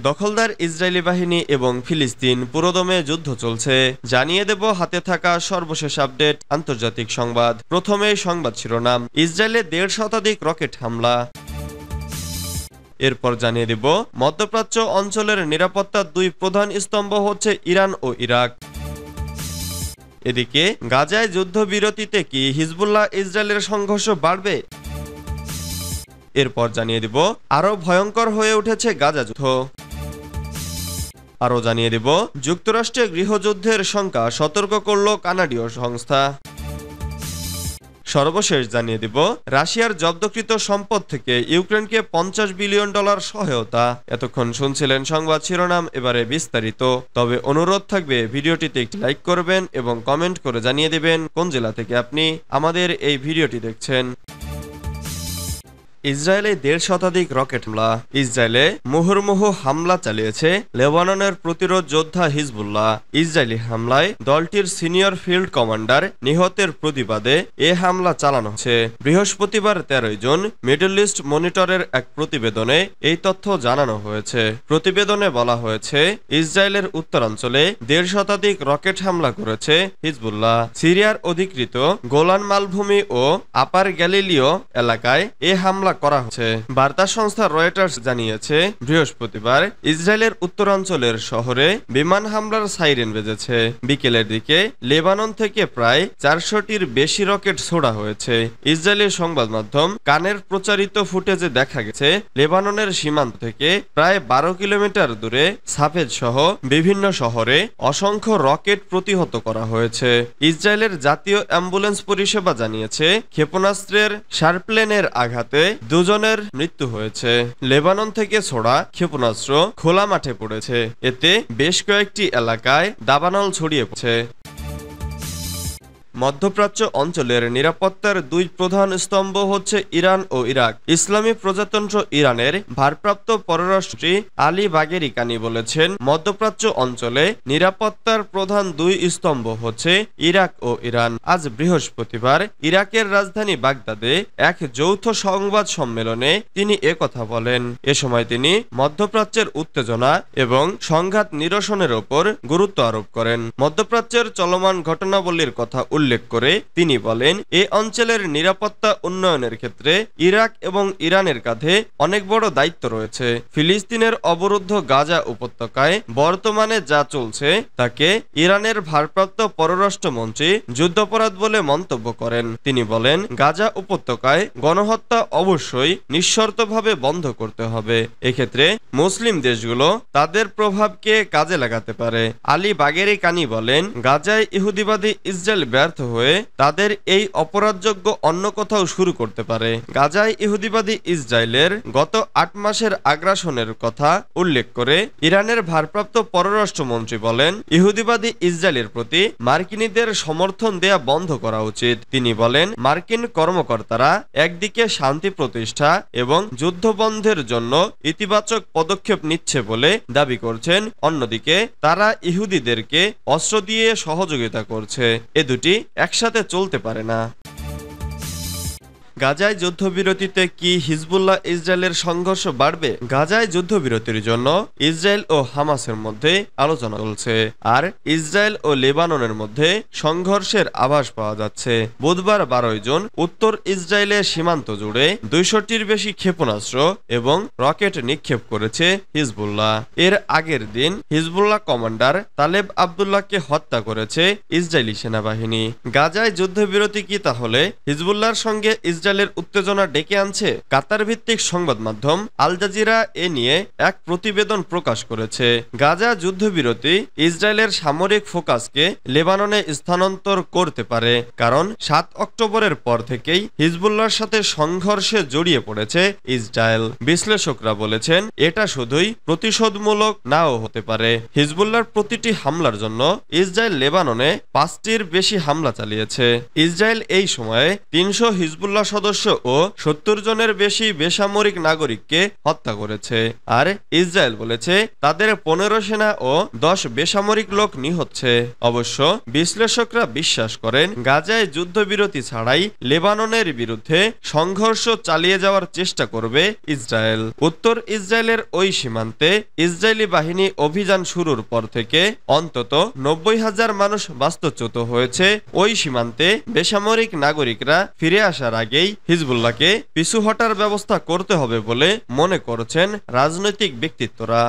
দখলদার ইসরায়েলি বাহিনী এবং ফিলিস্তিন পুরোদমে যুদ্ধ চলছে। জানিয়ে দেব হাতে থাকা সর্বশেষ আপডেট আন্তর্জাতিক সংবাদ। প্রথমে সংবাদ শিরোনাম, ইসরায়েলে ১.৫ শতাধিক রকেট হামলা। এরপর জানিয়ে দেব মধ্যপ্রাচ্য অঞ্চলের নিরাপত্তার দুই প্রধান স্তম্ভ হচ্ছে ইরান ও ইরাক। এদিকে গাজায় যুদ্ধবিরতিতে কি হিজবুল্লাহ ইসরায়েলের সংঘর্ষ বাড়বে? এরপর জানিয়ে দেব আরো ভয়ঙ্কর হয়ে উঠেছে গাজা যুদ্ধ। আরো জানিয়ে দেব যুক্তরাষ্ট্রে গৃহযুদ্ধের শঙ্কা সতর্ক করল কানাডীয় সংস্থা। সর্বশেষ জানিয়ে দেব রাশিয়ার জব্দকৃত সম্পদ থেকে ইউক্রেনকে $50 বিলিয়ন সহায়তা। এতক্ষণ শুনছিলেন সংবাদ শিরোনাম, এবারে বিস্তারিত। তবে অনুরোধ থাকবে ভিডিওটিতে একটি লাইক করবেন এবং কমেন্ট করে জানিয়ে দেবেন কোন জেলা থেকে আপনি আমাদের এই ভিডিওটি দেখছেন। ইসরায়েলে ১.৫ শতাধিক রকেট হামলা। ইসরায়েলে মুহুর্মুহু হামলা চালিয়েছে লেবাননের প্রতিরোধ যোদ্ধা হিজবুল্লাহ। ইসরায়েলি হামলায় দলটির সিনিয়র ফিল্ড কমান্ডার নিহতের প্রতিবাদে এ হামলা চালানো হচ্ছে। বৃহস্পতিবার ১৩ জুন মিডল ইস্ট মনিটরের এক প্রতিবেদনে এই তথ্য জানানো হয়েছে। প্রতিবেদনে বলা হয়েছে ইসরায়েলের উত্তরাঞ্চলে ১.৫ শতাধিক রকেট হামলা করেছে হিজবুল্লাহ। সিরিয়ার অধিকৃত গোলান মালভূমি ও আপার গ্যালিলিও এলাকায় এ হামলা করা হচ্ছে। বার্তা সংস্থা রয়টার্স জানিয়েছে বৃহস্পতিবার ইসরায়েলের উত্তরাঞ্চলের শহরে বিমান হামলার সাইরেন বেজেছে। বিকেলের দিকে লেবানন থেকে প্রায় ৪০০টির বেশি রকেট ছোড়া হয়েছে। ইসরায়েলি সংবাদ মাধ্যম কানের প্রচারিত ফুটেজে দেখা গেছে লেবাননের সীমান্ত থেকে প্রায় ১২ কিলোমিটার দূরে সাফেদ সহ বিভিন্ন শহরে অসংখ্য রকেট প্রতিহত করা হয়েছে। ইসরায়েলের জাতীয় অ্যাম্বুলেন্স পরিষেবা জানিয়েছে ক্ষেপণাস্ত্রের শার্পলেনের আঘাতে ২ জনের মৃত্যু হয়েছে। লেবানন থেকে ছোড়া ক্ষেপণাস্ত্র খোলা মাঠে পড়েছে। এতে বেশ কয়েকটি এলাকায় দাবানল ছড়িয়ে পড়েছে। মধ্যপ্রাচ্য অঞ্চলের নিরাপত্তার দুই প্রধান স্তম্ভ হচ্ছে ইরান ও ইরাক। ইসলামী প্রজাতন্ত্র ইরানের ভারপ্রাপ্ত পররাষ্ট্রমন্ত্রী আলী বাগেরি কানি বলেছেন, মধ্যপ্রাচ্য অঞ্চলে নিরাপত্তার প্রধান দুই স্তম্ভ হচ্ছে ইরাক ও ইরান। আজ বৃহস্পতিবার ইরাকের রাজধানী বাগদাদে এক যৌথ সংবাদ সম্মেলনে তিনি একথা বলেন। এ সময় তিনি মধ্যপ্রাচ্যের উত্তেজনা এবং সংঘাত নিরসনের ওপর গুরুত্ব আরোপ করেন। মধ্যপ্রাচ্যের চলমান ঘটনাবলীর কথা উল্লেখ করে তিনি বলেন, এ অঞ্চলের নিরাপত্তা উন্নয়নের ক্ষেত্রে ইরাক এবং ইরানের কাঁধে অনেক বড় দায়িত্ব রয়েছে। ফিলিস্তিনের অবরুদ্ধ গাজা উপত্যকায় বর্তমানে যা চলছে তাকে ইরানের ভারপ্রাপ্ত পররাষ্ট্রমন্ত্রী যুদ্ধাপরাধ বলে মন্তব্য করেন। তিনি বলেন, গাজা উপত্যকায় গণহত্যা অবশ্যই নিঃশর্তভাবে বন্ধ করতে হবে। এক্ষেত্রে মুসলিম দেশগুলো তাদের প্রভাবকে কাজে লাগাতে পারে। আলী বাগেরি কানি বলেন, গাজায় ইহুদিবাদী ইসরায়েল ব্যর্থ হয়ে তাদের এই অপরাধযোগ্য অন্য কোথাও শুরু করতে পারে। গাজায় ইহুদিবাদী ইসরায়েলের গত ৮ মাসের আগ্রাসনের কথা উল্লেখ করে ইরানের ভারপ্রাপ্ত পররাষ্ট্রমন্ত্রী বলেন, ইহুদিবাদী ইসরায়েলের প্রতি মার্কিনীদের সমর্থন দেয়া বন্ধ করা উচিত। তিনি বলেন, মার্কিন কর্মকর্তারা একদিকে শান্তি প্রতিষ্ঠা এবং যুদ্ধ বন্ধের জন্য ইতিবাচক পদক্ষেপ নিচ্ছে বলে দাবি করছেন, অন্যদিকে তারা ইহুদিদেরকে অস্ত্র দিয়ে সহযোগিতা করছে। এ দুটি একসাথে চলতে পারে না। গাজায় যুদ্ধবিরতিতে কি হিজবুল্লাহ ইসরায়েলের সংঘর্ষ বাড়বে? গাজায় যুদ্ধবিরতির জন্য ইসরায়েল ও হামাসের মধ্যে আলোচনা চলছে, আর ইসরায়েল ও লেবাননের মধ্যে সংঘর্ষের আভাস পাওয়া যাচ্ছে। বুধবার ১২ জুন উত্তর ইসরায়েলের সীমান্ত জুড়ে ২০০টির বেশি ক্ষেপণাস্ত্র এবং রকেট নিক্ষেপ করেছে হিজবুল্লাহ। এর আগের দিন হিজবুল্লাহ কমান্ডার তালেব আবদুল্লাহকে হত্যা করেছে ইসরায়েলি সেনাবাহিনী। গাজায় যুদ্ধবিরতি কি তাহলে হিজবুল্লাহর সঙ্গে ইসরায়েলের উত্তেজনা ডেকে আনছে? কাতার ভিত্তিক সংবাদ মাধ্যম আল জাজিরা এ নিয়ে এক প্রতিবেদন প্রকাশ করেছে। গাজা যুদ্ধবিরতি ইসরায়েলের সামরিক ফোকাসকে লেবাননে স্থানান্তর করতে পারে, কারণ ৭ অক্টোবরের পর থেকেই হিজবুল্লাহর সাথে সংঘর্ষে জড়িয়ে পড়েছে ইসরায়েল। বিশ্লেষকরা বলেছেন, এটা শুধুই প্রতিশোধমূলক নাও হতে পারে। হিজবুল্লাহর প্রতিটি হামলার জন্য ইসরায়েল লেবাননে ৫টির বেশি হামলা চালিয়েছে। ইসরায়েল এই সময়ে ৩০০ হিজবুল্লাহ সদস্য ও 70 জনের বেশি বেসামরিক নাগরিককে হত্যা করেছে। আর ইসরায়েল বলেছে তাদের 15 সেনা ও 10 বেসামরিক লোক নিহতছে। অবশ্য বিশ্লেষকরা বিশ্বাস করেন গাজায় যুদ্ধবিরতি ছাড়াই লেবাননের বিরুদ্ধে সংঘর্ষ চালিয়ে যাওয়ার চেষ্টা করবে ইসরায়েল। উত্তর ইসরায়েলের ওই সীমান্তে ইসরায়েলি বাহিনী অভিযান শুরুর পর থেকে অন্তত 90,000 মানুষ বাস্তুচ্যুত হয়েছে। ওই সীমান্তে বেসামরিক নাগরিকরা ফিরে আসার আগেই হিজবুল্লাহকে পিছু হটার ব্যবস্থা করতে হবে বলে মনে করছেন রাজনৈতিক ব্যক্তিত্বরা।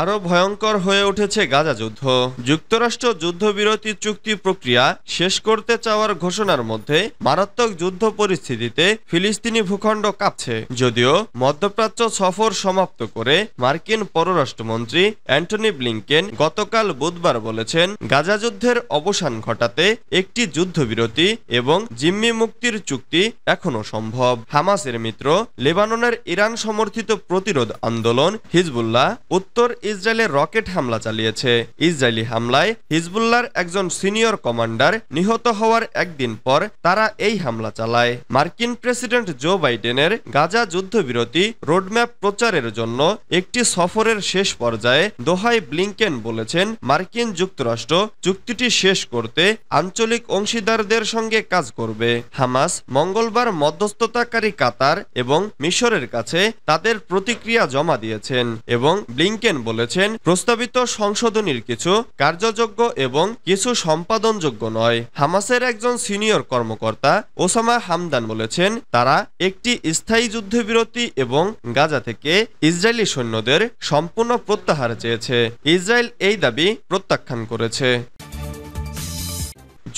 আরো ভয়ঙ্কর হয়ে উঠেছে গাজা যুদ্ধ। যুক্তরাষ্ট্র যুদ্ধবিরতি চুক্তি প্রক্রিয়া শেষ করতে চাওয়ার ঘোষণার মধ্যে মারাত্মক যুদ্ধ পরিস্থিতিতে ফিলিস্তিনি ভূখণ্ড কাঁপছে। যদিও মধ্যপ্রাচ্য সফর সমাপ্ত করে মার্কিন পররাষ্ট্রমন্ত্রী অ্যান্টনি ব্লিংকেন গতকাল বুধবার বলেছেন গাজা যুদ্ধের অবসান ঘটাতে একটি যুদ্ধবিরতি এবং জিম্মি মুক্তির চুক্তি এখনো সম্ভব। হামাসের মিত্র লেবাননের ইরান সমর্থিত প্রতিরোধ আন্দোলন হিজবুল্লাহ উত্তর ইসরায়েলে রকেট হামলা চালিয়েছে। ইসরায়েলি হামলায় হিজবুল্লাহর একজন সিনিয়র কমান্ডার নিহত হওয়ার একদিন পর তারা এই হামলা চালায়। মার্কিন প্রেসিডেন্ট জো বাইডেনের গাজা যুদ্ধবিরতি রোডম্যাপ প্রচারের জন্য একটি সফরের শেষ পর্যায়ে দোহায় ব্লিংকেন বলেছেন মার্কিন যুক্তরাষ্ট্র চুক্তিটি শেষ করতে আঞ্চলিক অংশীদারদের সঙ্গে কাজ করবে। হামাস মঙ্গলবার মধ্যস্থতাকারী কাতার এবং মিশরের কাছে তাদের প্রতিক্রিয়া জমা দিয়েছেন এবং ব্লিংকেন বলেছেন প্রস্তাবিত সংশোধনীর কিছু কার্যযোগ্য এবং কিছু সম্পাদনযোগ্য নয়। হামাসের একজন সিনিয়র কর্মকর্তা ওসামা হামদান বলেছেন তারা একটি স্থায়ী যুদ্ধবিরতি এবং গাজা থেকে ইসরায়েলি সৈন্যদের সম্পূর্ণ প্রত্যাহার চেয়েছে। ইসরায়েল এই দাবি প্রত্যাখ্যান করেছে।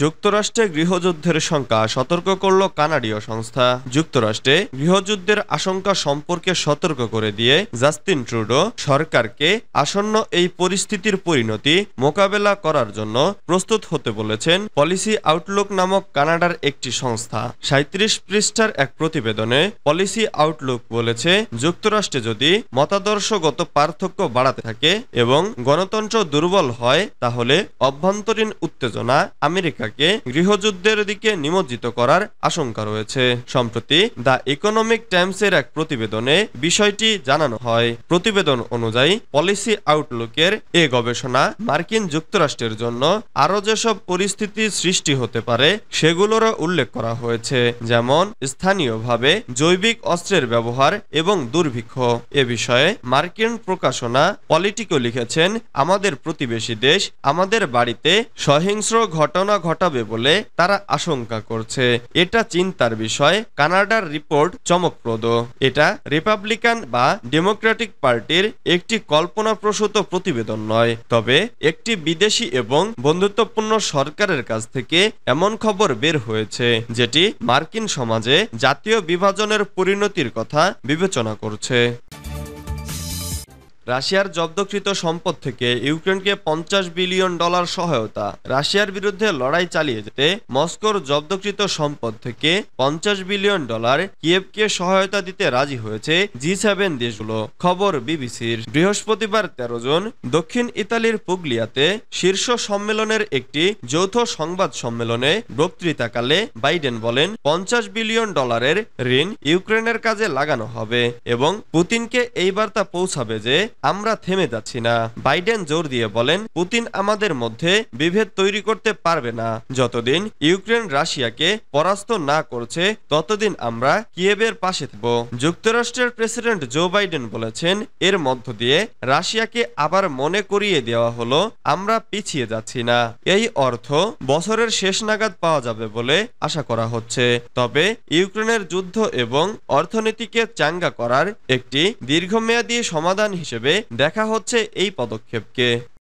যুক্তরাষ্ট্রে গৃহযুদ্ধের সংখ্যা সতর্ক করল কানাডীয় সংস্থা। যুক্তরাষ্ট্রে গৃহযুদ্ধের আশঙ্কা সম্পর্কে সতর্ক করে দিয়ে জাস্টিন ট্রুডো সরকারকে আসন্ন এই পরিস্থিতির পরিণতি মোকাবেলা করার জন্য প্রস্তুত হতে বলেছেন। পলিসি আউটলুক নামক কানাডার একটি সংস্থা 37 পৃষ্ঠার এক প্রতিবেদনে পলিসি আউটলুক বলেছে যুক্তরাষ্ট্রে যদি মতাদর্শগত পার্থক্য বাড়াতে থাকে এবং গণতন্ত্র দুর্বল হয় তাহলে অভ্যন্তরীণ উত্তেজনা আমেরিকাকে গৃহযুদ্ধের দিকে নিমজ্জিত করার আশঙ্কা রয়েছে। সম্প্রতি দ্য ইকোনমিক টাইমসের এক প্রতিবেদনে বিষয়টি জানানো হয়। প্রতিবেদন অনুযায়ী পলিসি আউটলুকের এ গবেষণা মার্কিন যুক্তরাষ্ট্রের জন্য আরো যেসব পরিস্থিতি সৃষ্টি হতে পারে সেগুলোরও উল্লেখ করা হয়েছে, যেমন স্থানীয়ভাবে জৈবিক অস্ত্রের ব্যবহার এবং দুর্ভিক্ষ। এ বিষয়ে মার্কিন প্রকাশনা পলিটিকো লিখেছেন আমাদের প্রতিবেশী দেশ আমাদের বাড়িতে সহিংস্র ঘটনা ঘটাবে বলে তারা আশঙ্কা করছে। এটা চিন্তার বিষয়। কানাডার রিপোর্ট চমকপ্রদ। এটা রিপাবলিকান বা ডেমোক্রেটিক পার্টির একটি কল্পনাপ্রসূত প্রতিবেদন নয়, তবে একটি বিদেশি এবং বন্ধুত্বপূর্ণ সরকারের কাছ থেকে এমন খবর বের হয়েছে যেটি মার্কিন সমাজে জাতীয় বিভাজনের পরিণতির কথা বিবেচনা করছে। রাশিয়ার জব্দকৃত সম্পদ থেকে ইউক্রেনকে $50 বিলিয়ন সহায়তা। রাশিয়ার বিরুদ্ধে লড়াই চালিয়ে যেতে মস্কোর জব্দকৃত সম্পদ থেকে $50 বিলিয়ন কিয়েভকে সহায়তা দিতে রাজি হয়েছে G7 দেশগুলো। খবর বিবিসির। বৃহস্পতিবার 13 জুন দক্ষিণ ইতালির পুগলিয়াতে শীর্ষ সম্মেলনের একটি যৌথ সংবাদ সম্মেলনে বক্তৃতাকালে বাইডেন বলেন $50 বিলিয়ন ঋণ ইউক্রেনের কাজে লাগানো হবে এবং পুতিনকে এই বার্তা পৌঁছাবে যে আমরা থেমে যাচ্ছি না। বাইডেন জোর দিয়ে বলেন পুতিন আমাদের মধ্যে বিভেদ তৈরি করতে পারবে না। যতদিন ইউক্রেন রাশিয়াকে পরাস্ত না করছে ততদিন আমরা কিয়েভের পাশে থাকব। যুক্তরাষ্ট্রের প্রেসিডেন্ট জো বাইডেন বলেছেন এর মধ্য দিয়ে রাশিয়াকে আবার মনে করিয়ে দেওয়া হলো আমরা পিছিয়ে যাচ্ছি না। এই অর্থ বছরের শেষ নাগাদ পাওয়া যাবে বলে আশা করা হচ্ছে। তবে ইউক্রেনের যুদ্ধ এবং অর্থনীতিকে চাঙ্গা করার একটি দীর্ঘমেয়াদী সমাধান হিসেবে দেখা হচ্ছে এই পদক্ষেপকে।